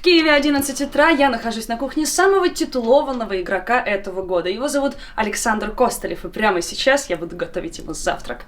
Киеве 11 утра, я нахожусь на кухне самого титулованного игрока этого года. Его зовут Александр Костылев, и прямо сейчас я буду готовить ему завтрак.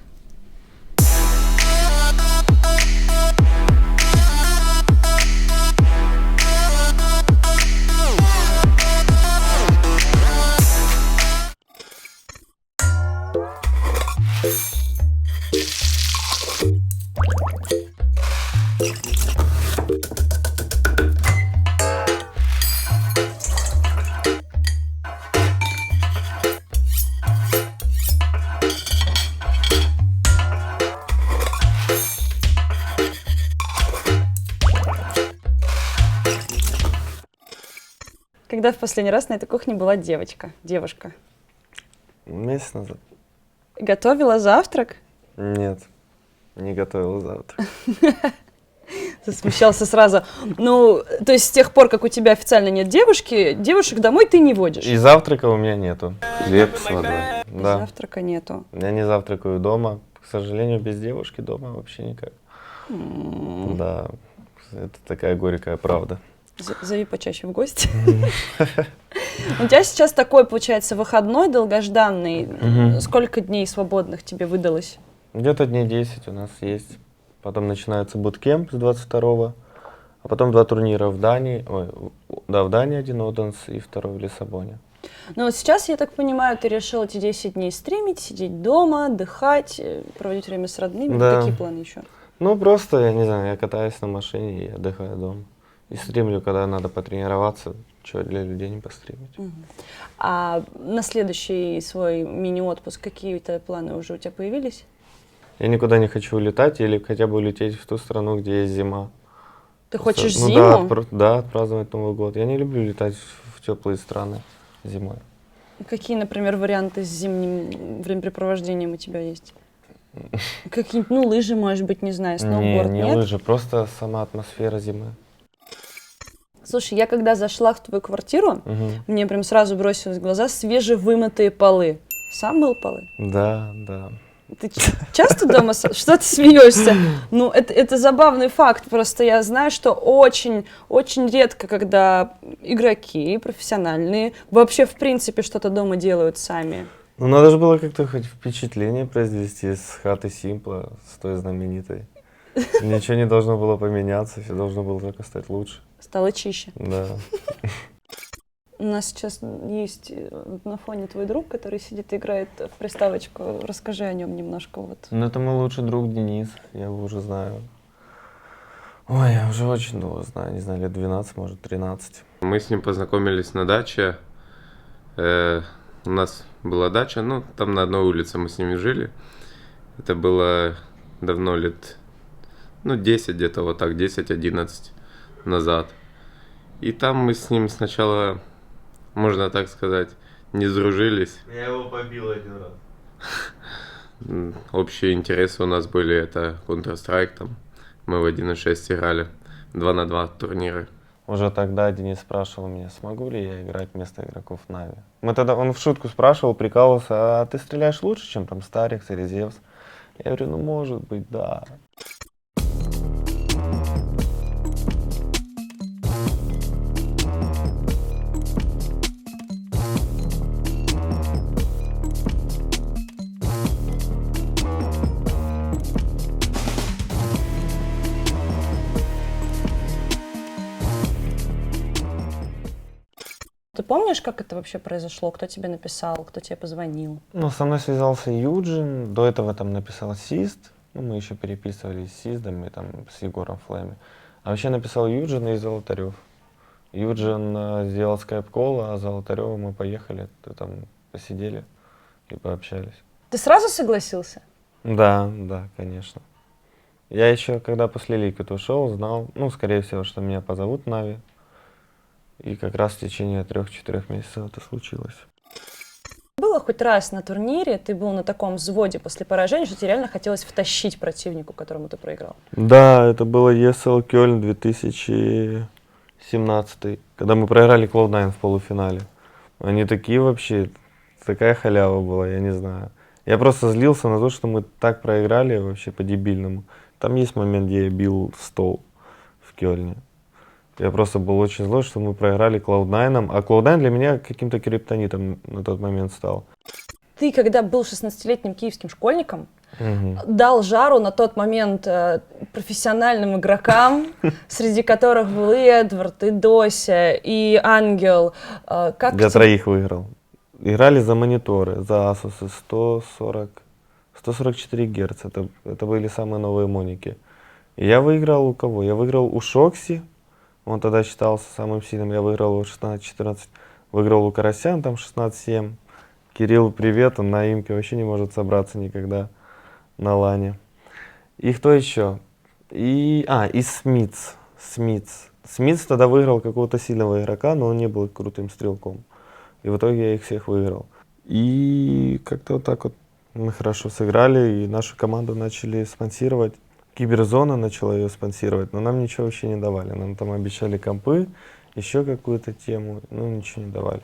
Когда в последний раз на этой кухне была девушка? Месяц назад. Готовила завтрак? Нет, не готовил завтрак. Засмущался сразу. Ну, то есть с тех пор, как у тебя официально нет девушек домой ты не водишь? И завтрака у меня нету. Хлеб с водой. Да. Завтрака нету. Я не завтракаю дома. К сожалению, без девушки дома вообще никак. Да, это такая горькая правда. Зови почаще в гости. У тебя сейчас такой, получается, выходной долгожданный. Сколько дней свободных тебе выдалось? Где-то дней 10 у нас есть. Потом начинается буткемп с 22-го. А потом 2 турнира в Дании. В Дании один, Оденс, и второй в Лиссабоне. Ну вот сейчас, я так понимаю, ты решил эти 10 дней стримить, сидеть дома, отдыхать, проводить время с родными. Да. Какие планы еще? Ну, просто, я не знаю, я катаюсь на машине и отдыхаю дома. И стримлю, когда надо потренироваться, что для людей не постримить. А на следующий свой мини-отпуск какие-то планы уже у тебя появились? Я никуда не хочу улетать или хотя бы улететь в ту страну, где есть зима. Ты хочешь Ну, зиму? Да, отпраздновать Новый год. Я не люблю летать в теплые страны зимой. Какие, например, варианты с зимним времяпрепровождением у тебя есть? Какие-нибудь, ну, лыжи, может быть, не знаю, сноуборд, не нет? лыжи, просто сама атмосфера зимы. Слушай, я когда зашла в твою квартиру, мне прям сразу бросилось в глаза свежевымытые полы. Сам мыл полы? Да, да. Ты часто дома? Что ты смеешься? Ну, это забавный факт. Просто я знаю, что очень редко, когда игроки профессиональные вообще, в принципе, что-то дома делают сами. Ну, надо же было как-то хоть впечатление произвести с хаты Симпла, с той знаменитой. Ничего не должно было поменяться, все должно было только стать лучше. Стало чище. Да. У нас сейчас есть на фоне твой друг, который сидит и играет в приставочку. Расскажи о нем немножко. Вот. Ну, это мой лучший друг Денис, я его уже знаю. Ой, я уже очень долго знаю, не знаю, лет 12, может, 13. Мы с ним познакомились на даче. У нас была дача, ну, там на одной улице мы с ними жили. Это было давно, лет, 10 где-то, вот так, 10-11 назад. И там мы с ним сначала, можно так сказать, не сдружились. Я его побил один раз. Общие интересы у нас были, это Counter-Strike, там мы в 1.6 играли, 2 на 2 турниры. Уже тогда Денис спрашивал меня, смогу ли я играть вместо игроков Нави. Он в шутку спрашивал, прикалывался, а ты стреляешь лучше, чем там Старикс или Зевс? Я говорю, ну может быть, да. Ты помнишь, как это вообще произошло? Кто тебе написал, кто тебе позвонил? Ну, со мной связался Юджин, до этого там написал Сист, ну, мы еще переписывались с Систом и там с Егором Флэми. А вообще написал Юджин и Золотарев. Юджин сделал скайп-колл, а Золотареву мы поехали, там посидели и пообщались. Ты сразу согласился? Да, конечно. Я еще, когда после Liquid ушел, знал, ну, скорее всего, что меня позовут в Нави. И как раз в течение 3-4 месяцев это случилось. Было хоть раз на турнире, ты был на таком взводе после поражения, что тебе реально хотелось втащить противнику, которому ты проиграл? Да, это было ESL Кёльн 2017, когда мы проиграли Cloud9 в полуфинале. Они такие вообще, такая халява была, я не знаю. Я просто злился на то, что мы так проиграли вообще по-дебильному. Там есть момент, где я бил стол в Кёльне. Я просто был очень злой, что мы проиграли Cloud9, а Cloud9 для меня каким-то криптонитом на тот момент стал. Ты, когда был 16-летним киевским школьником, Мгм. дал жару на тот момент профессиональным игрокам, среди которых был и Эдвард, и Дося, и Ангел. Как Я тебе- 3 выиграл. Играли за мониторы, за Asus 144 Гц. Это были самые новые моники. И я выиграл у кого? Я выиграл у Шокси. Он тогда считался самым сильным. Я выиграл у 16-14. Выиграл у Карасян, там 16-7. Кирилл, привет. Он на имке вообще не может собраться никогда на лане. И кто еще? И Смитс. Смитс тогда выиграл какого-то сильного игрока, но он не был крутым стрелком. И в итоге я их всех выиграл. И как-то вот так вот мы хорошо сыграли, и нашу команду начали спонсировать. Киберзона начала ее спонсировать, но нам ничего вообще не давали. Нам там обещали компы, еще какую-то тему, но ничего не давали.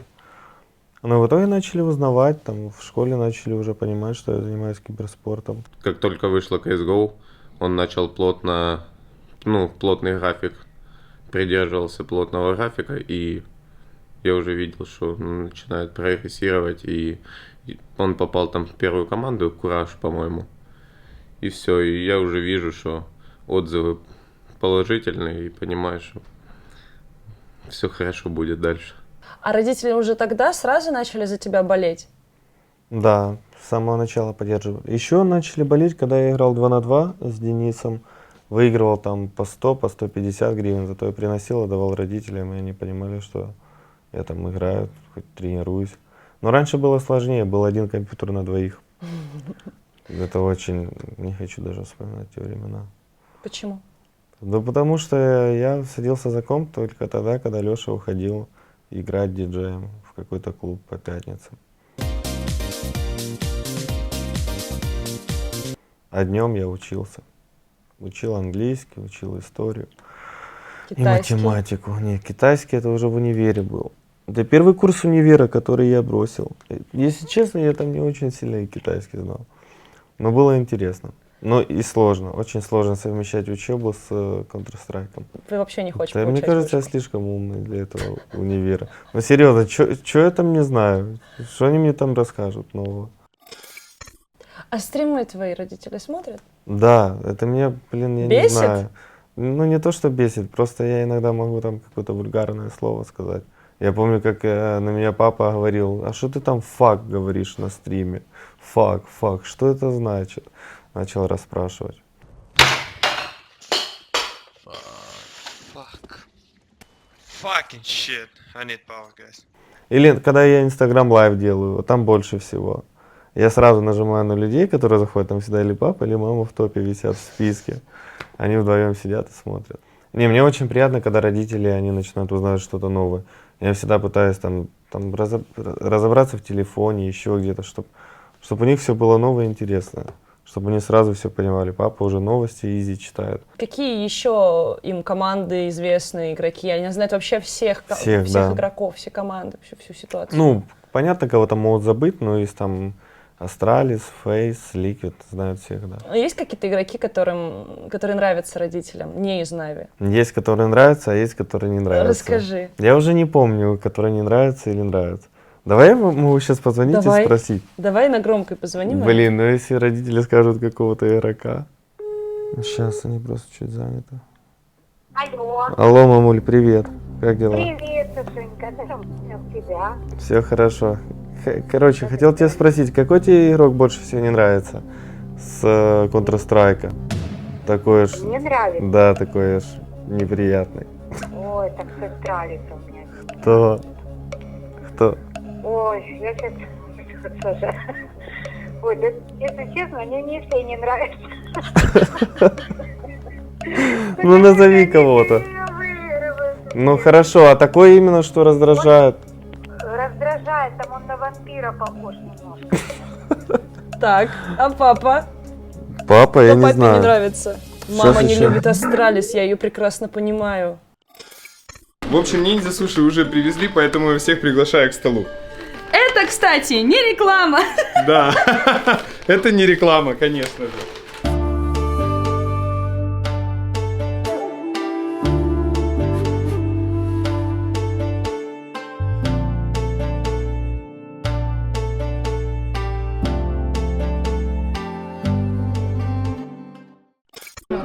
Но в итоге начали узнавать, там в школе начали уже понимать, что я занимаюсь киберспортом. Как только вышла CSGO, он начал плотный график, придерживался плотного графика, и я уже видел, что он начинает прогрессировать, и он попал там в первую команду, Кураж, по-моему. И все, и я уже вижу, что отзывы положительные, и понимаю, что все хорошо будет дальше. А родители уже тогда сразу начали за тебя болеть? Да, с самого начала поддерживали. Еще начали болеть, когда я играл 2 на 2 с Денисом. Выигрывал там по 100, по 150 гривен, зато я приносил, отдавал родителям, и они понимали, что я там играю, хоть тренируюсь. Но раньше было сложнее, был один компьютер на 2. Это очень, не хочу даже вспоминать те времена. Почему? Да потому что я садился за комп только тогда, когда Леша уходил играть диджеем в какой-то клуб по пятницам. А днем я учился. Учил английский, учил историю и Китайский? математику. Нет, китайский это уже в универе был. Это первый курс универа, который я бросил. Если честно, я там не очень сильно и китайский знал. Но было интересно. Но и сложно. Очень сложно совмещать учебу с Counter-Strike. Ты вообще не хочешь Да, мне получать кажется, я вышку? слишком умный для этого универа. Но серьезно, что я там не знаю? Что они мне там расскажут нового? А стримы твои родители смотрят? Да, это меня, блин, я не Бесит? знаю. Ну, не то, что бесит, просто я иногда могу там какое-то вульгарное слово сказать. Я помню, как на меня папа говорил: а что ты там фак говоришь на стриме? Фак, что это значит? Начал расспрашивать. Fucking shit. I need power, guys. Или когда я Instagram Live делаю, вот там больше всего. Я сразу нажимаю на людей, которые заходят, там всегда или папа, или мама в топе висят в списке. Они вдвоем сидят и смотрят. Не, мне очень приятно, когда родители, они начинают узнавать что-то новое. Я всегда пытаюсь там разобраться в телефоне, еще где-то, чтобы у них все было новое и интересное. Чтобы они сразу все понимали. Папа уже новости изи читает. Какие еще им команды известные, игроки? Они знают вообще всех Всех, да. игроков, все команды, всю ситуацию. Ну, понятно, кого-то могут забыть, но из там Астралис, Фейс, Ликвид, знают всех, да. А есть какие-то игроки, которые нравятся родителям, не из Нави? Есть, которые нравятся, а есть, которые не нравятся. Расскажи. Я уже не помню, которые не нравятся или нравятся. Давай я могу сейчас позвонить Давай. и спросить. Давай на громкой позвоним. Блин, ну если родители скажут какого-то игрока. Сейчас они просто чуть заняты. Алло. Алло, мамуль, привет. Как дела? Привет, Сашенька. Здорово, у тебя? Все хорошо. Короче, хотел тебя спросить, какой тебе игрок больше всего не нравится с Counter-Strike? Такой ж, Мне нравится. да, такой аж неприятный. Ой, так кто нравится у меня. Кто? Ой, я сейчас... Саша. Ой, да, если честно, мне все не нравится. Ну назови кого-то. Ну хорошо, а такой именно, что раздражает? Раздражает, там он на вампира похож немножко. Так, а папа? Папа, я Что не папе не знаю. нравится? Щас Мама не еще. любит Астралис, я ее прекрасно понимаю. В общем, ниндзя суши уже привезли, поэтому я всех приглашаю к столу. Это, кстати, не реклама. Да, это не реклама, конечно же.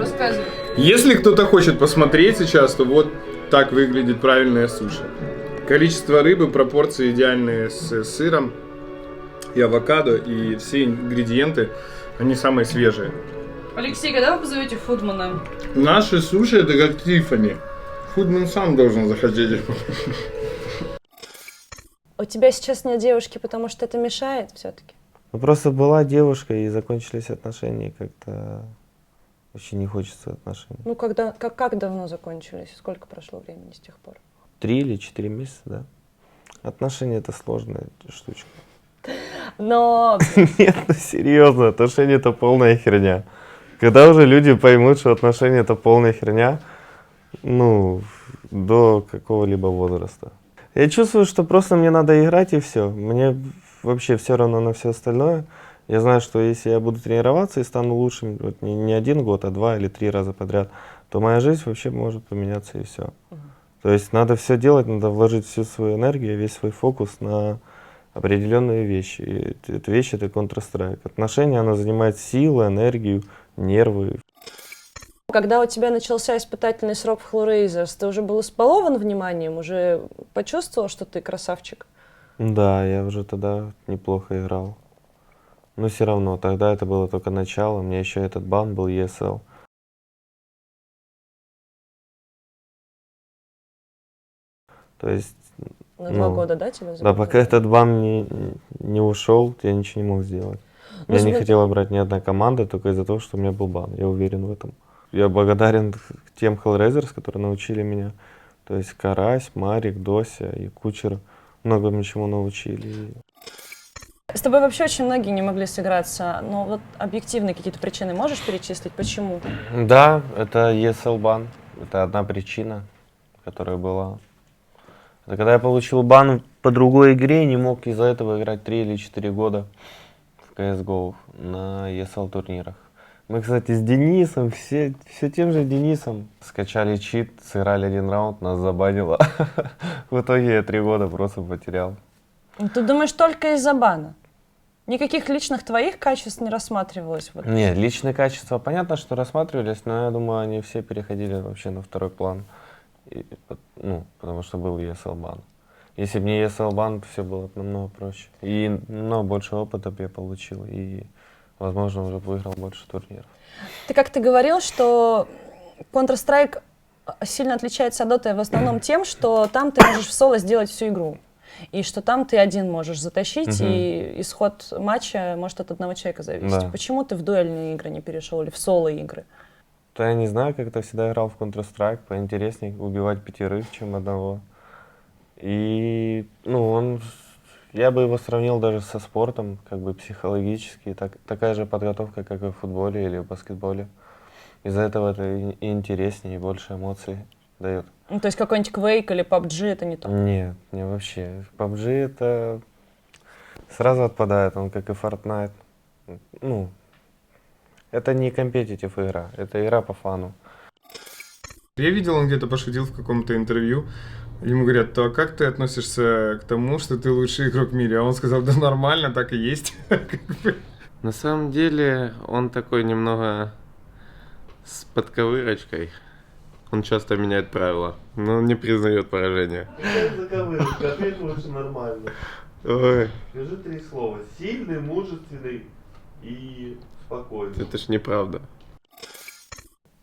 Рассказывай. Если кто-то хочет посмотреть сейчас, то вот так выглядит правильная суши. Количество рыбы, пропорции идеальные с сыром и авокадо, и все ингредиенты, они самые свежие. Алексей, когда вы позовете Фудмана? Наши суши это как Тиффани. Фудман сам должен захотеть. У тебя сейчас нет девушки, потому что это мешает все-таки? Ну, просто была девушка, и закончились отношения, как-то очень не хочется отношений. Ну, как давно закончились? Сколько прошло времени с тех пор? 3 или 4 месяца, да. Отношения — это сложная штучка. Но... Нет, ну серьезно, отношения — это полная херня. Когда уже люди поймут, что отношения — это полная херня, ну, до какого-либо возраста. Я чувствую, что просто мне надо играть и все. Мне вообще все равно на все остальное. Я знаю, что если я буду тренироваться и стану лучшим вот не 1 год, а 2 или 3 раза подряд, то моя жизнь вообще может поменяться и все. То есть надо все делать, надо вложить всю свою энергию, весь свой фокус на определенные вещи. И эта вещь — это Counter-Strike. Отношения, она занимает силы, энергию, нервы. Когда у тебя начался испытательный срок в Hellraisers, ты уже был избалован вниманием, уже почувствовал, что ты красавчик? Да, я уже тогда неплохо играл. Но все равно, тогда это было только начало, у меня еще этот бан был ESL. То есть, На 2 года, да, тебя да, забрали? пока этот бан не ушел, я ничего не мог сделать. Ну, Я не смотри. хотела брать ни одна команда, только из-за того, что у меня был бан. Я уверен в этом. Я благодарен тем Hellraisers, которые научили меня. То есть Карась, Марик, Дося и Кучер многому чему научили. С тобой вообще очень многие не могли сыграться, но вот объективные какие-то причины можешь перечислить? Почему? Да, это ESL бан. Это одна причина, которая была. Это когда я получил бан по другой игре, не мог из-за этого играть 3 или 4 года в CSGO на ESL турнирах. Мы, кстати, с Денисом, все тем же Денисом скачали чит, сыграли 1 раунд, нас забанило. В итоге я 3 года просто потерял. Ну, ты думаешь, только из-за бана? Никаких личных твоих качеств не рассматривалось? Вот. Нет, личные качества, понятно, что рассматривались, но я думаю, они все переходили вообще на второй план. Ну, потому что был ESL бан. Если бы не ESL бан, то все было бы намного проще. И намного больше опыта бы я получил, и, возможно, уже выиграл больше турниров. Ты как-то говорил, что Counter-Strike сильно отличается от Dota в основном тем, что там ты можешь в соло сделать всю игру. И что там ты один можешь затащить, и исход матча может от одного человека зависеть. Да. Почему ты в дуэльные игры не перешел или в соло-игры? То я не знаю, как-то всегда играл в Counter-Strike, поинтереснее убивать 5, чем одного. И, ну, я бы его сравнил даже со спортом, как бы психологически, такая же подготовка, как и в футболе или в баскетболе. Из-за этого это и интереснее, и больше эмоций дает. Ну, то есть какой-нибудь Quake или PUBG это не то? Нет, не вообще. PUBG это сразу отпадает, он как и Fortnite. Ну, это не компетитив игра, это игра по фану. Я видел, он где-то пошутил в каком-то интервью. Ему говорят, то как ты относишься к тому, что ты лучший игрок в мире? А он сказал, да нормально, так и есть. На самом деле, он такой немного с подковырочкой. Он часто меняет правила, но он не признает поражение. Ответь лучше нормально. Ой, Скажи 3 слова. Сильный, мужественный и спокойный. это ж неправда.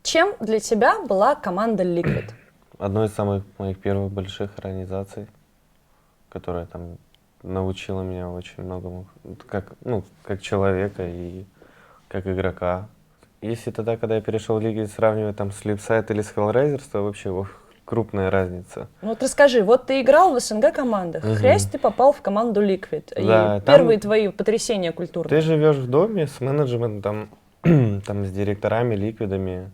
Чем для тебя была команда Liquid? Одной из самых моих первых больших организаций, которая там научила меня очень многому, как человека и как игрока. Если тогда, когда я перешел в лигу, сравнивать там с Lipside или с Hellraisers, то вообще крупная разница. Ну вот расскажи, вот ты играл в СНГ командах, хрясь, ты попал в команду Liquid. Да, И там первые твои потрясения культурные. Ты живешь в доме с менеджментом, там, с директорами, ликвидами,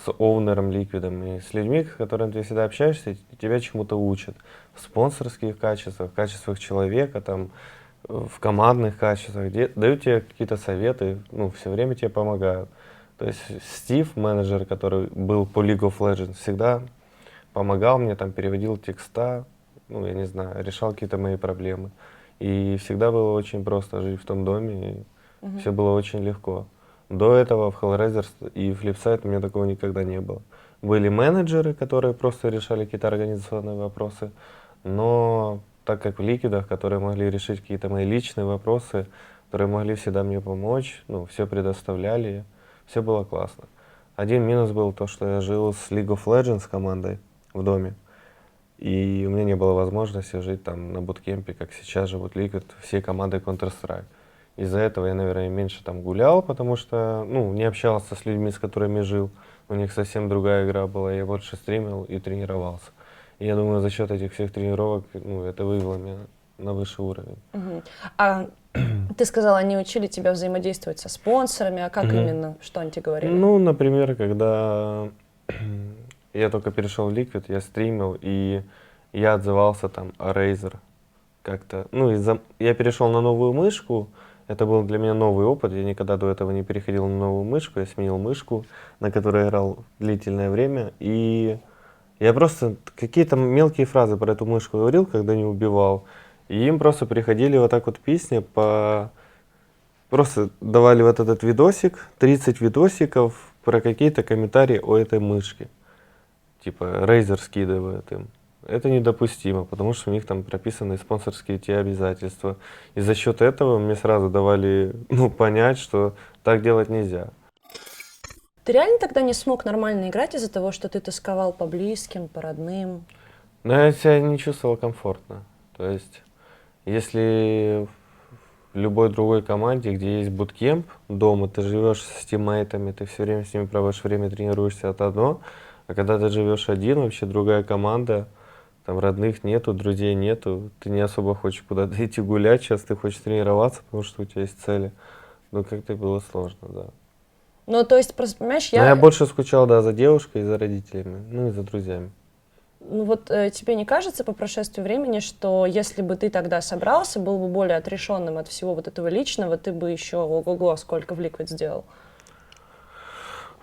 с оунером, ликвидами, с людьми, с которыми ты всегда общаешься, и тебя чему-то учат. В спонсорских качествах, в качествах человека, там, в командных качествах, дают тебе какие-то советы, ну, все время тебе помогают. То есть Стив, менеджер, который был по League of Legends, всегда помогал мне, там, переводил текста, ну, я не знаю, решал какие-то мои проблемы. И всегда было очень просто жить в том доме, и все было очень легко. До этого в Hellraiser и Flipside у меня такого никогда не было. Были менеджеры, которые просто решали какие-то организационные вопросы, но так как в Ликвидах, которые могли решить какие-то мои личные вопросы, которые могли всегда мне помочь, ну, все предоставляли, все было классно. Один минус был то, что я жил с League of Legends командой в доме, и у меня не было возможности жить там на буткемпе, как сейчас живут Liquid, всей командой Counter-Strike. Из-за этого я, наверное, меньше там гулял, потому что, ну, не общался с людьми, с которыми жил. У них совсем другая игра была, я больше стримил и тренировался. И я думаю, за счет этих всех тренировок, ну, это вывело меня на высший уровень. А ты сказала, они учили тебя взаимодействовать со спонсорами, а как именно, что они тебе говорили? Ну, например, когда я только перешел в Liquid, я стримил, и я отзывался там о Razer как-то. Ну, я перешел на новую мышку, это был для меня новый опыт, я никогда до этого не переходил на новую мышку, я сменил мышку, на которой играл длительное время, и я просто какие-то мелкие фразы про эту мышку говорил, когда не убивал, и им просто приходили вот так вот песни просто давали вот этот видосик, 30 видосиков про какие-то комментарии о этой мышке. Типа Razer скидывает им. Это недопустимо, потому что у них там прописаны спонсорские те обязательства. И за счет этого мне сразу давали, ну, понять, что так делать нельзя. Ты реально тогда не смог нормально играть из-за того, что ты тосковал по близким, по родным? Но я себя не чувствовал комфортно. То есть, если в любой другой команде, где есть буткемп дома, ты живешь с тиммейтами, ты все время с ними проводишь время, тренируешься, это одно. А когда ты живешь один, вообще другая команда, там родных нету, друзей нету, ты не особо хочешь куда-то идти гулять, сейчас ты хочешь тренироваться, потому что у тебя есть цели. Ну, как-то было сложно, да. Ну, то есть, просто, понимаешь, Но я больше скучал, да, за девушкой и за родителями, ну и за друзьями. Ну вот тебе не кажется по прошествии времени, что если бы ты тогда собрался, был бы более отрешенным от всего вот этого личного, ты бы еще ого-го сколько в Liquid сделал?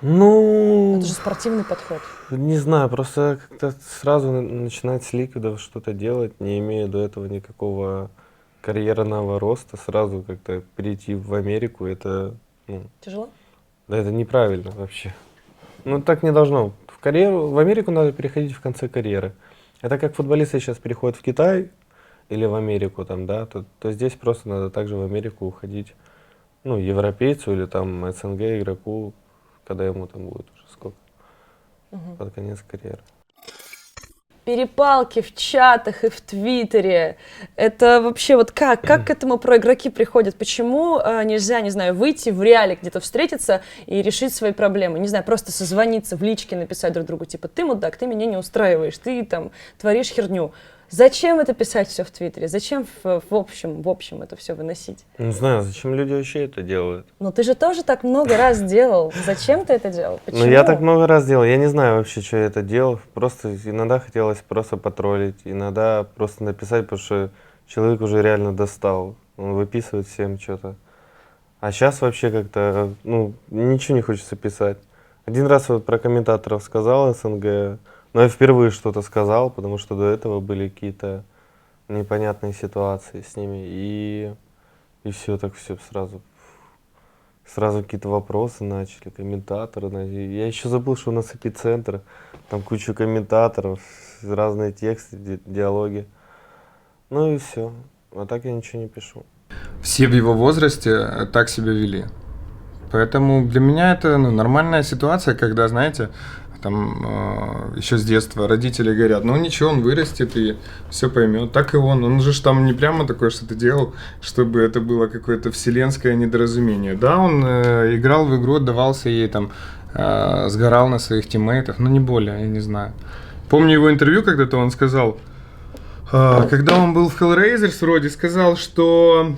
Ну, Это же спортивный подход. не знаю, просто как-то сразу начинать с ликвидов что-то делать, не имея до этого никакого карьерного роста, сразу как-то перейти в Америку, это, ну, Тяжело? да, это неправильно вообще. Ну, так не должно. В Америку надо переходить в конце карьеры. Это как футболисты сейчас переходят в Китай или в Америку, там, да, то здесь просто надо также в Америку уходить, ну, европейцу или там СНГ игроку, когда ему там будет уже сколько, под конец карьеры. Перепалки в чатах и в Твиттере. Это вообще вот как к этому проигроки приходят? Почему нельзя, не знаю, выйти в реале где-то встретиться и решить свои проблемы? Не знаю, просто созвониться в личке, написать друг другу, типа, ты мудак, ты меня не устраиваешь, ты там творишь херню. Зачем это писать все в Твиттере? Зачем в общем это все выносить? Не знаю, зачем люди вообще это делают. Ну ты же тоже так много раз делал. Зачем ты это делал? Почему? Ну, я так много раз делал. Я не знаю вообще, что я это делал. Просто иногда хотелось просто потроллить, иногда просто написать, потому что человек уже реально достал. Он выписывает всем что-то. А сейчас вообще как-то, ну, ничего не хочется писать. Один раз вот про комментаторов сказал СНГ, но я впервые что-то сказал, потому что до этого были какие-то непонятные ситуации с ними. И все, так все сразу. Сразу какие-то вопросы начали, комментаторы. Я еще забыл, что у нас эпицентр, там куча комментаторов, разные тексты, диалоги. Ну и все. А так я ничего не пишу. Все в его возрасте так себя вели. Поэтому для меня это нормальная ситуация, когда, знаете, там еще с детства родители говорят, ну ничего, он вырастет и все поймет. Так и он же там не прямо такое что-то делал, чтобы это было какое-то вселенское недоразумение. Да, он играл в игру, отдавался ей, там, сгорал на своих тиммейтов, но не более, я не знаю. Помню его интервью, когда-то он сказал, когда он был в Hellraisers вроде, сказал, что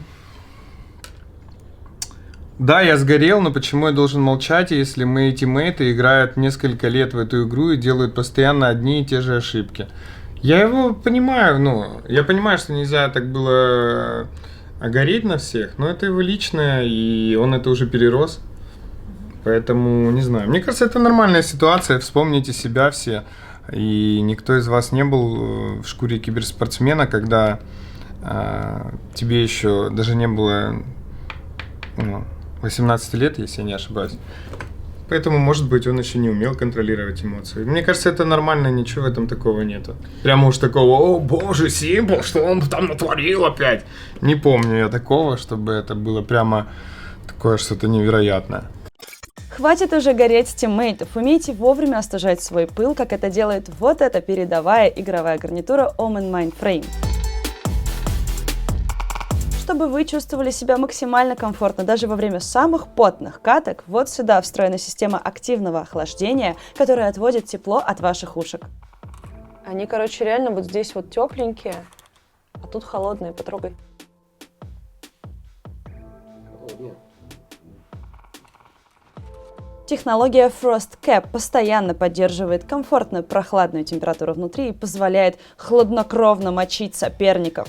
да, я сгорел, но почему я должен молчать, если мои тиммейты играют несколько лет в эту игру и делают постоянно одни и те же ошибки? Я его понимаю, я понимаю, что нельзя так было гореть на всех, но это его личное, и он это уже перерос. Поэтому, не знаю, мне кажется, это нормальная ситуация, вспомните себя все. И никто из вас не был в шкуре киберспортсмена, когда тебе еще даже не было 18 лет, если я не ошибаюсь. Поэтому, может быть, он еще не умел контролировать эмоции. Мне кажется, это нормально, ничего в этом такого нету. Прямо уж такого, о боже, Симпл, что он там натворил опять. Не помню я такого, чтобы это было прямо такое что-то невероятное. Хватит уже гореть тиммейтов, умейте вовремя остужать свой пыл, как это делает вот эта передовая игровая гарнитура Omen Mindframe. Чтобы вы чувствовали себя максимально комфортно даже во время самых потных каток, вот сюда встроена система активного охлаждения, которая отводит тепло от ваших ушек. Они, короче, реально вот здесь вот тепленькие, а тут холодные, потрогай. Технология Frost Cap постоянно поддерживает комфортную прохладную температуру внутри и позволяет хладнокровно мочить соперников.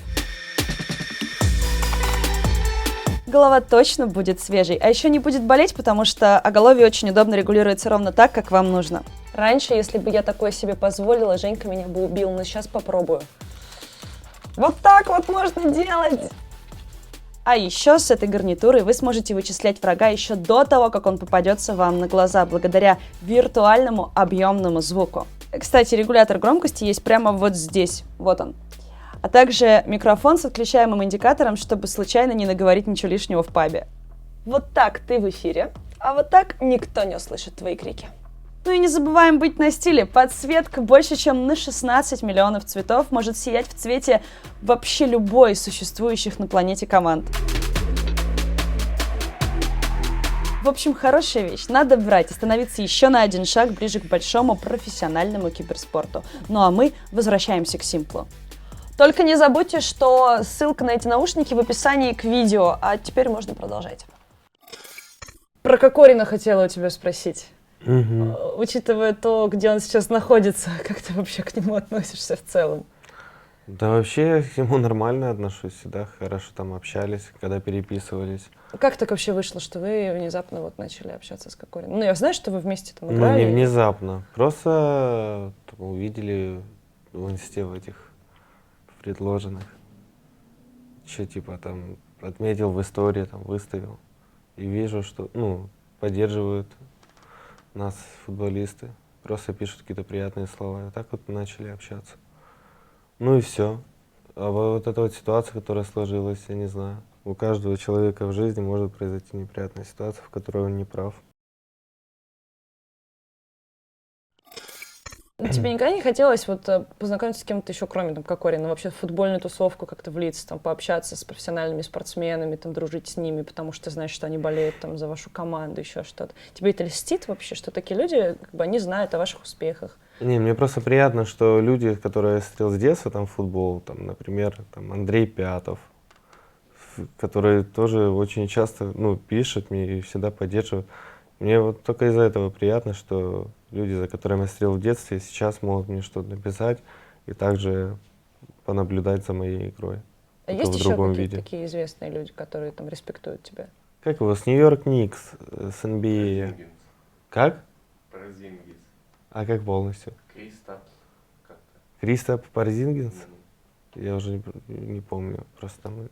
Голова точно будет свежей, а еще не будет болеть, потому что оголовье очень удобно регулируется ровно так, как вам нужно. Раньше, если бы я такое себе позволила, Женька меня бы убил, но сейчас попробую. Вот так вот можно делать! А еще с этой гарнитурой вы сможете вычислять врага еще до того, как он попадется вам на глаза, благодаря виртуальному объемному звуку. Кстати, регулятор громкости есть прямо вот здесь, вот он. А также микрофон с отключаемым индикатором, чтобы случайно не наговорить ничего лишнего в пабе. Вот так ты в эфире, а вот так никто не услышит твои крики. Ну и не забываем быть на стиле. Подсветка больше чем на 16 миллионов цветов может сиять в цвете вообще любой из существующих на планете команд. В общем, хорошая вещь. Надо брать и становиться еще на один шаг ближе к большому профессиональному киберспорту. Ну а мы возвращаемся к Симплу. Только не забудьте, что ссылка на эти наушники в описании к видео. А теперь можно продолжать. Про Кокорина хотела у тебя спросить. Учитывая то, где он сейчас находится, как ты вообще к нему относишься в целом? Да вообще я к нему нормально отношусь, всегда хорошо там общались, когда переписывались. Как так вообще вышло, что вы внезапно вот начали общаться с Кокориным? Ну, я знаю, что вы вместе там Ну, играли. не внезапно, просто увидели в инсте в этих предложенных. Еще типа там отметил в истории, там выставил. И вижу, что, ну, поддерживают нас футболисты, просто пишут какие-то приятные слова. И так вот мы начали общаться. Ну и все. А вот эта вот ситуация, которая сложилась, я не знаю. У каждого человека в жизни может произойти неприятная ситуация, в которой он не прав. Тебе никогда не хотелось вот познакомиться с кем-то еще, кроме там Кокорина, вообще в футбольную тусовку как-то влиться, там, пообщаться с профессиональными спортсменами, там, дружить с ними, потому что ты знаешь, что они болеют там за вашу команду, еще что-то. Тебе это льстит вообще, что такие люди, как бы, они знают о ваших успехах? Не, мне просто приятно, что люди, которые я смотрел с детства, там, футбол, там, например, там, Андрей Пятов, который тоже очень часто, ну, пишет мне и всегда поддерживает. Мне вот только из-за этого приятно, что люди, за которыми я смотрел в детстве, сейчас могут мне что-то написать и также понаблюдать за моей игрой. А есть в еще другом какие-то виде. такие известные люди, которые там респектуют тебя? Как его, с Нью-Йорк Никс, с NBA? Как? Порзингис. А как полностью? Кристап. Как-то. Кристап Порзингис? Я уже не помню, просто там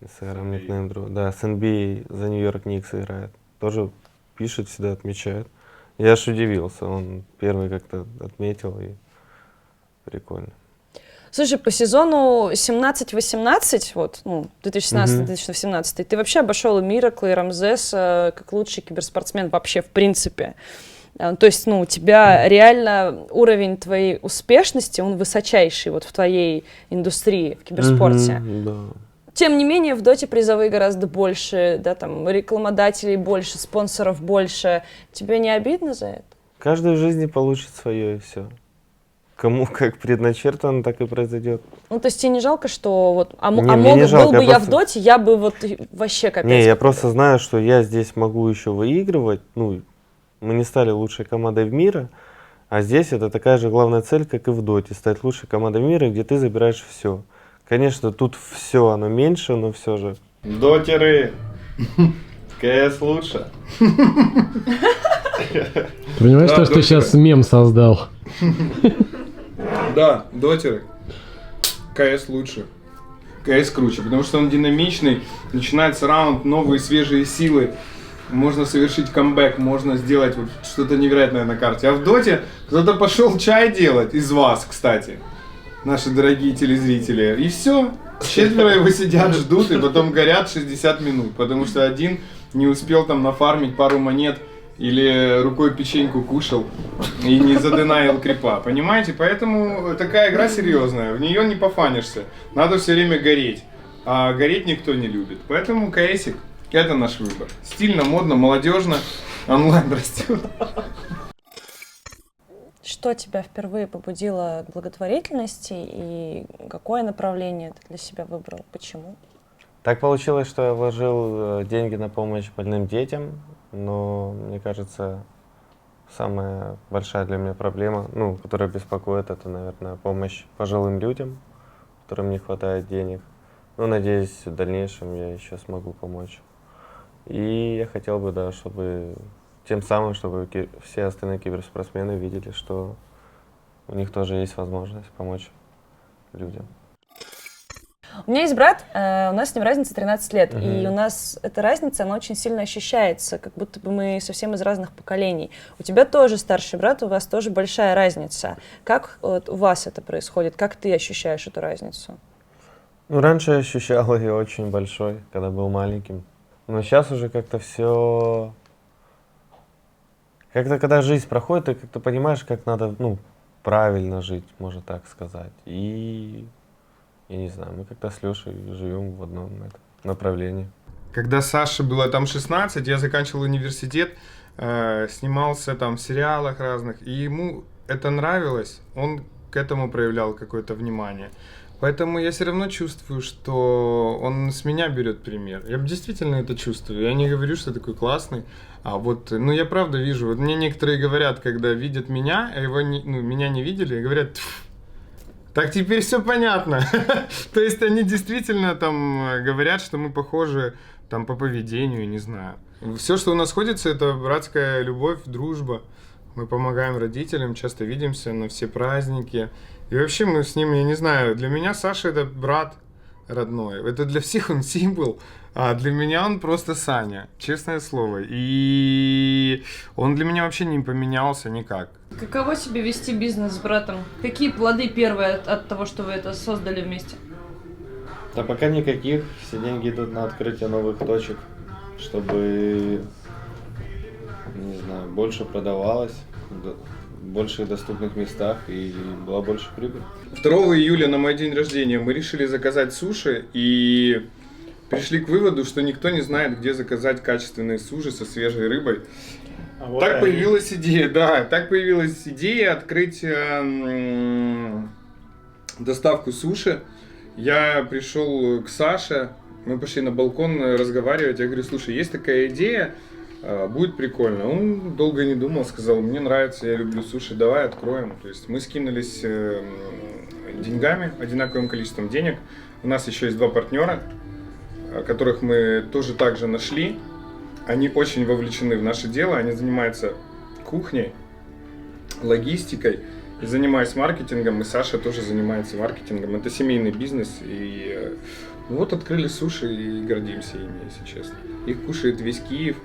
Инстаграм никнейм друг. Да, с NBA за Нью-Йорк Никс играет. Тоже пишет, всегда отмечает. Я аж удивился, он первый как-то отметил, и прикольно. Слушай, по сезону 17-18, вот, ну, 2017-2018, ты вообще обошел Миракла и Рамзеса как лучший киберспортсмен вообще в принципе. То есть, ну, у тебя реально уровень твоей успешности, он высочайший вот в твоей индустрии, в киберспорте. Да. Тем не менее, в доте призовые гораздо больше, да, там, рекламодателей больше, спонсоров больше. Тебе не обидно за это? Каждый в жизни получит свое, и все. Кому как предначертано, так и произойдет. Ну, то есть тебе не жалко, что вот, мне не жалко, был бы я в просто- доте, я бы вот вообще капец. Не, я просто знаю, что я здесь могу еще выигрывать. Ну, мы не стали лучшей командой в мире, а здесь это такая же главная цель, как и в доте, стать лучшей командой мира, где ты забираешь все. Конечно, тут все, оно меньше, но все же. Дотеры! КС лучше. Ты понимаешь, Да, то, что дотеры. сейчас мем создал? Да, дотеры. КС лучше. КС круче, потому что он динамичный, начинается раунд, новые свежие силы. можно совершить камбэк, можно сделать вот что-то невероятное на карте. А в доте кто-то пошел чай делать, из вас, кстати, наши дорогие телезрители, и все. 4 его сидят, ждут, и потом горят 60 минут, потому что один не успел там нафармить пару монет, или рукой печеньку кушал и не заденаил крипа, понимаете? Поэтому такая игра серьезная, в нее не пофанишься, надо все время гореть, а гореть никто не любит. Поэтому КСик — это наш выбор. Стильно, модно, молодежно, онлайн растет. Что тебя впервые побудило к благотворительности и какое направление ты для себя выбрал? Почему? Так получилось, что я вложил деньги на помощь больным детям, но мне кажется, самая большая для меня проблема, ну, которая беспокоит, это, наверное, помощь пожилым людям, которым не хватает денег. Ну, надеюсь, в дальнейшем я еще смогу помочь. И я хотел бы, да, чтобы тем самым, чтобы все остальные киберспортсмены видели, что у них тоже есть возможность помочь людям. У меня есть брат, у нас с ним разница 13 лет, и у нас эта разница, она очень сильно ощущается, как будто бы мы совсем из разных поколений. У тебя тоже старший брат, у вас тоже большая разница. Как вот у вас это происходит? Как ты ощущаешь эту разницу? Ну, раньше я ощущал ее очень большой, когда был маленьким. Но сейчас уже как-то все... Как-то, когда жизнь проходит, ты как-то понимаешь, как надо, ну, правильно жить, можно так сказать. И... Я не знаю, мы как-то с Лешей живем в одном направлении. Когда Саше было там 16, я заканчивал университет, снимался там в сериалах разных, и ему это нравилось, он к этому проявлял какое-то внимание. Поэтому я все равно чувствую, что он с меня берет пример. Я действительно это чувствую. Я не говорю, что такой классный, а вот, ну я правда вижу. Вот мне некоторые говорят, когда видят меня, а его меня не видели, и говорят: так теперь все понятно. То есть они действительно там говорят, что мы похожи там по поведению, не знаю. Все, что у нас сходится, это братская любовь, дружба. Мы помогаем родителям, часто видимся на все праздники. И вообще мы с ним, я не знаю, для меня Саша — это брат родной. Это для всех он символ, а для меня он просто Саня, честное слово. И он для меня вообще не поменялся никак. Каково себе вести бизнес с братом? Какие плоды первые от того, что вы это создали вместе? Да пока никаких, все деньги идут на открытие новых точек, чтобы, не знаю, больше продавалось, в больших доступных местах и была больше прибыль. 2 июля на мой день рождения мы решили заказать суши и пришли к выводу, что никто не знает, где заказать качественные суши со свежей рыбой. Так появилась идея открыть доставку суши. Я пришел к Саше, мы пошли на балкон разговаривать, я говорю: слушай, есть такая идея, будет прикольно. Он долго не думал, сказал: мне нравится, я люблю суши, давай откроем. То есть мы скинулись деньгами, одинаковым количеством денег. У нас еще есть 2 партнера, которых мы тоже также нашли. Они очень вовлечены в наше дело, они занимаются кухней, логистикой, и занимаясь маркетингом, и Саша тоже занимается маркетингом. Это семейный бизнес, и вот открыли суши и гордимся ими, если честно. Их кушает весь Киев,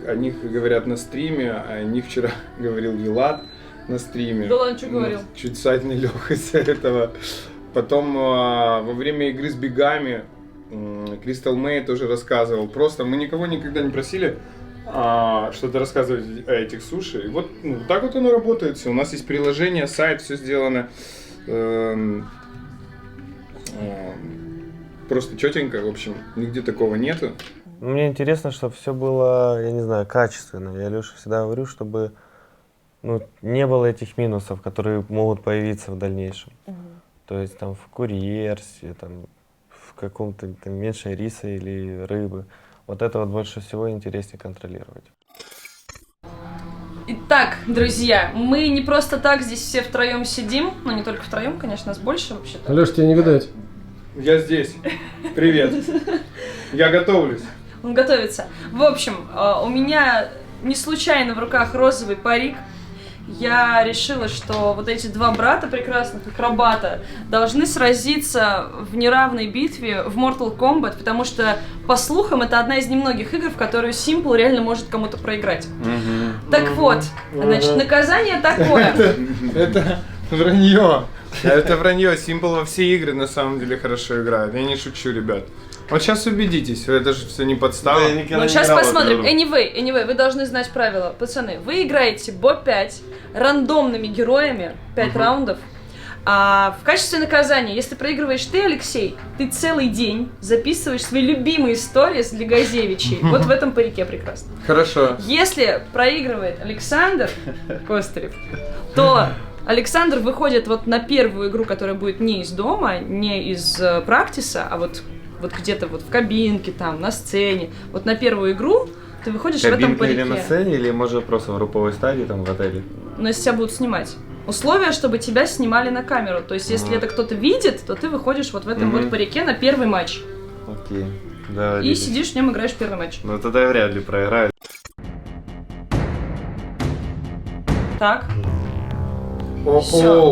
о них говорят на стриме, о них вчера говорил Елат на стриме. Да ладно, что говорил? Чуть сайт не лег из-за этого. Потом во время игры с бегами Кристал Мэй тоже рассказывал. Просто мы никого никогда не просили что-то рассказывать о этих суши. И вот так вот оно работает все. У нас есть приложение, сайт, все сделано просто четенько, в общем, нигде такого нету. Мне интересно, чтобы все было, я не знаю, качественно. Я Леше всегда говорю, чтобы не было этих минусов, которые могут появиться в дальнейшем. То есть там в курьерстве, там в каком-то там меньше риса или рыбы. Вот это вот больше всего интереснее контролировать. Итак, друзья, мы не просто так здесь все втроем сидим, но не только втроем, конечно, нас больше вообще-то. Алёш, тебя не видать. Я здесь. Привет. Я готовлюсь. Он готовится. В общем, у меня не случайно в руках розовый парик. я решила, что вот эти два брата прекрасных акробата должны сразиться в неравной битве в Mortal Kombat, потому что, по слухам, это одна из немногих игр, в которую Simple реально может кому-то проиграть. Так вот, значит, наказание такое. Это вранье. Это вранье. Simple во все игры на самом деле хорошо играет. Я не шучу, ребят. Вот сейчас убедитесь, это же все не подстава. Ну, сейчас посмотрим. Anyway, вы должны знать правила. Пацаны, вы играете Бо-5 рандомными героями, 5 раундов. А в качестве наказания, если проигрываешь ты, Алексей, ты целый день записываешь свои любимые сторис для Газевичей. Вот в этом парике прекрасно. Хорошо. Если проигрывает Александр Костырев, то Александр выходит вот на первую игру, которая будет не из дома, не из практиса, а вот где-то вот в кабинке, там, на сцене. Вот на первую игру ты выходишь в этом парике. Или на сцене, или может просто в групповой стадии, там, в отеле? Но если тебя будут снимать. Условие, чтобы тебя снимали на камеру. То есть, если это кто-то видит, то ты выходишь вот в этом вот парике на первый матч. Окей. Да, и сидишь в нем, играешь первый матч. Ну тогда я вряд ли проиграю. Так. О,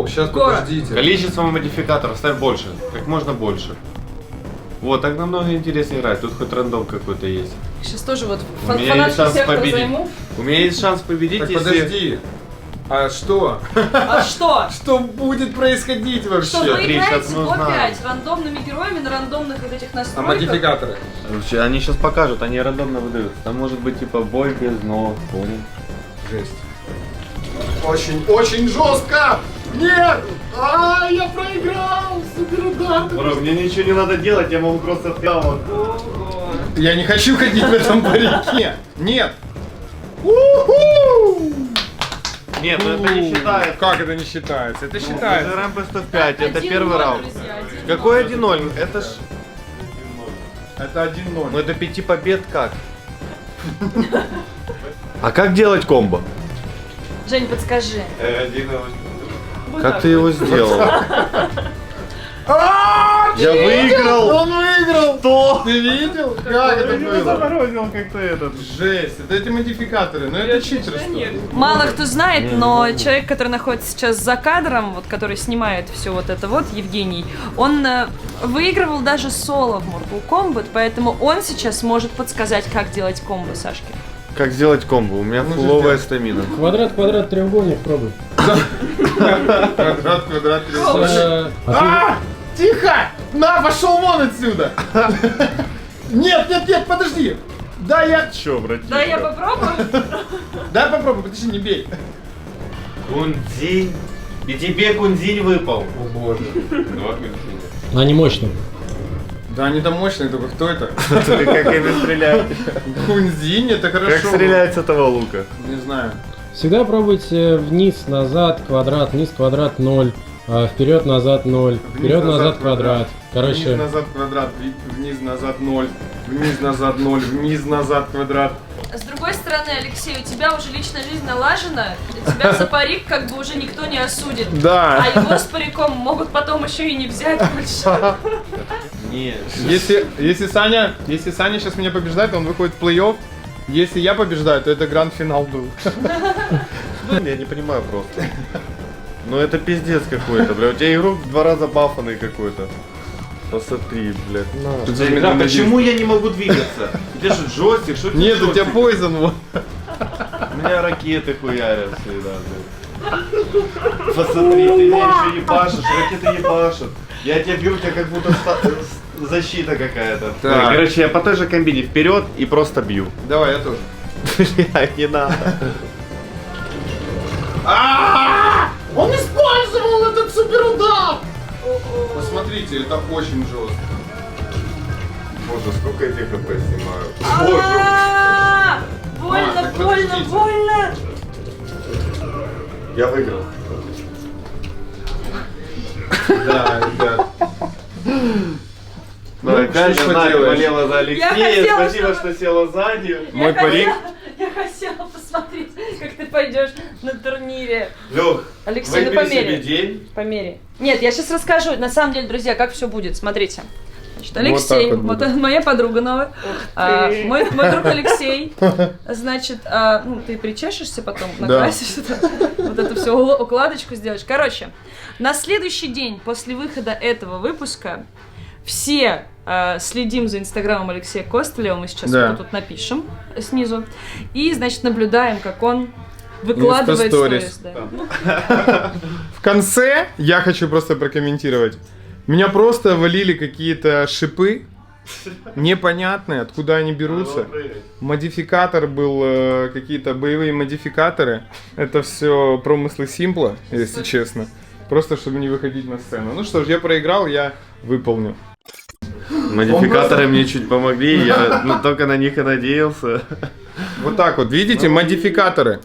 сейчас Город. подождите. Количество модификаторов ставь больше, как можно больше. Вот, так намного интереснее играть, тут хоть рандом какой-то есть. Сейчас тоже вот У меня есть фанатский шанс сектор победить. займу. У меня есть шанс победить, Так если... подожди. А что? А что? Что будет происходить вообще? Что вы Смотри, играете щас мы по узнаем. 5 рандомными героями на рандомных вот этих А настройках. модификаторы? Вообще, они сейчас покажут, они рандомно выдают. Там может быть типа бой без ног, понял? Жесть. Очень жестко! Нет! Я проиграл! Суперудар! Бро, мне ничего не надо делать, я могу просто вот. Я не хочу ходить в этом парике! Нет! У-ху! Нет, ну это не считается. Как это не считается? Это Мы считается. играем по 105, это 1-0, первый раунд. друзья, 1-0. Какой 1-0? Это ж... Это 1-0. Ну это 5 побед как? А как делать комбо? Жень, подскажи. Вот Как так ты вот. его сделал? Я выиграл! Он выиграл! Что? Ты видел? Как это было? заморозил как-то этот. Жесть, это эти модификаторы, но это читерство. Мало кто знает, но человек, который находится сейчас за кадром, вот, который снимает все вот это вот, Евгений, он выигрывал даже соло в Mortal Kombat, поэтому он сейчас может подсказать, как делать комбо Сашке. Как сделать комбо? У меня Ну, фуловая сделай. стамина. Квадрат, треугольник, пробуй. Квадрат, А Тихо! На, пошел вон отсюда! Нет, подожди! Да, я... Чё, братишка? Да, я попробую. Дай попробуй, подожди, не бей. Кунзинь. И тебе кунзинь выпал. О боже. ты- Они мощные. Да, они там мощные, только кто это? Ты как ими стрелять? Кунзинь, это хорошо. Как стрелять с этого лука? Не знаю. Всегда пробуйте вниз, назад, квадрат, вниз, квадрат, 0. Вперед, назад, 0. Вперед, назад, квадрат. Короче, Вниз, назад, квадрат, вниз, назад, 0. Вниз, назад, 0. Вниз, назад, квадрат. С другой стороны, Алексей, у тебя уже личная жизнь налажена, и тебя за парик как бы уже никто не осудит. Да. А его с париком могут потом еще и не взять больше. Нет. Если Саня сейчас меня побеждает, он выходит в плей-офф. Если я побеждаю, то это гранд-финал был. Я не понимаю просто. Ну это пиздец какой-то, бля. У тебя игрок в 2 раза бафанный какой-то. Посмотри, блядь. На. Игра, Почему я не могу двигаться? Где же джойстик? Что Нет, у тебя пойзон вот. У меня ракеты хуярят всегда, блядь. Посмотри, ты меня еще ебашишь, ракеты ебашат. Я тебя бью, у тебя как будто защита какая-то. Так. Короче, я по той же комбине вперед и просто бью. Давай, я тоже. Бля, не надо. Он использовал этот суперудар! Посмотрите, это очень жестко. Боже, сколько я тебе хп снимаю. А, А, больно, так больно, подождите. больно. Я выиграл. Да, ребят. Ну, опять что же, Надя делаешь? болела за Алексея. хотела, Спасибо, чтобы- что села сзади. Мой парик. Я хотела посмотреть, как ты пойдешь на турнире. Лех, Алексей, ну выбери себе померяй. день. Померяй. Нет, я сейчас расскажу. На самом деле, друзья, как все будет. Смотрите. Значит, Алексей, так вот, вот моя подруга новая, мой друг Алексей, значит, ну, ты причешешься потом, накрасишься, вот эту всю укладочку сделаешь. Короче, на следующий день после выхода этого выпуска все следим за инстаграмом Алексея Костылева, мы сейчас вот тут напишем снизу, и, значит, наблюдаем, как он выкладывает сторис. Да. В конце я хочу просто прокомментировать. Меня просто валили какие-то шипы, непонятные, откуда они берутся. Модификатор был, какие-то боевые модификаторы. Это все промыслы Симпла, если честно. Просто чтобы не выходить на сцену. Ну что ж, я проиграл, я выполню. Модификаторы мне чуть помогли, я только на них и надеялся. Вот так вот, видите, модификаторы.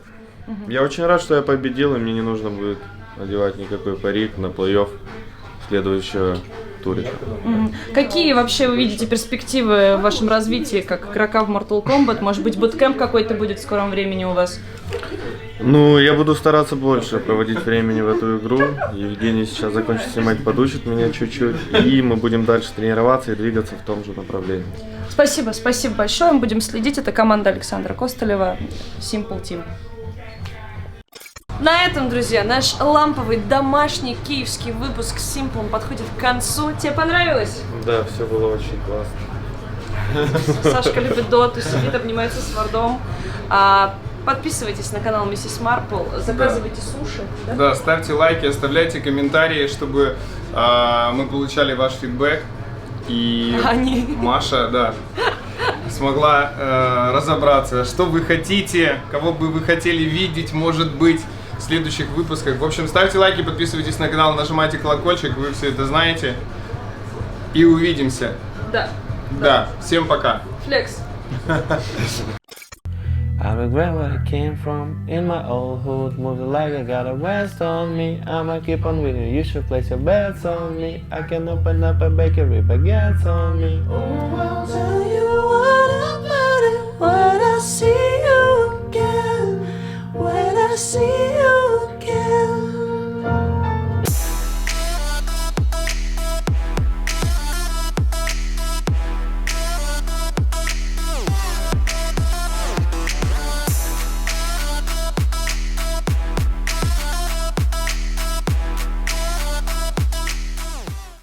Я очень рад, что я победил, и мне не нужно будет надевать никакой парик на плей-офф следующего туре. Какие вообще вы видите перспективы в вашем развитии как игрока в Mortal Kombat? Может быть, буткэмп какой-то будет в скором времени у вас? Ну, я буду стараться больше проводить времени в эту игру. Евгений сейчас закончит снимать, подучит меня чуть-чуть, и мы будем дальше тренироваться и двигаться в том же направлении. Спасибо большое, мы будем следить. Это команда Александра Костылева, Simple Team. На этом, друзья, наш ламповый домашний киевский выпуск с Simple подходит к концу. Тебе понравилось? Да, все было очень классно. Сашка любит доту, сидит, обнимается с Вардом. Подписывайтесь на канал Миссис Марпл, заказывайте суши. Да, ставьте лайки, оставляйте комментарии, чтобы мы получали ваш фидбэк. И Маша, да, смогла разобраться, что вы хотите, кого бы вы хотели видеть, может быть, в следующих выпусках. В общем, ставьте лайки, подписывайтесь на канал, нажимайте колокольчик, вы все это знаете. И увидимся. Да, всем пока. Флекс. I regret where I came from in my old hood. Moving like I got a west on me. I'ma keep on winning. You should place your bets on me. I can open up a bakery, baguettes on me. Oh, well,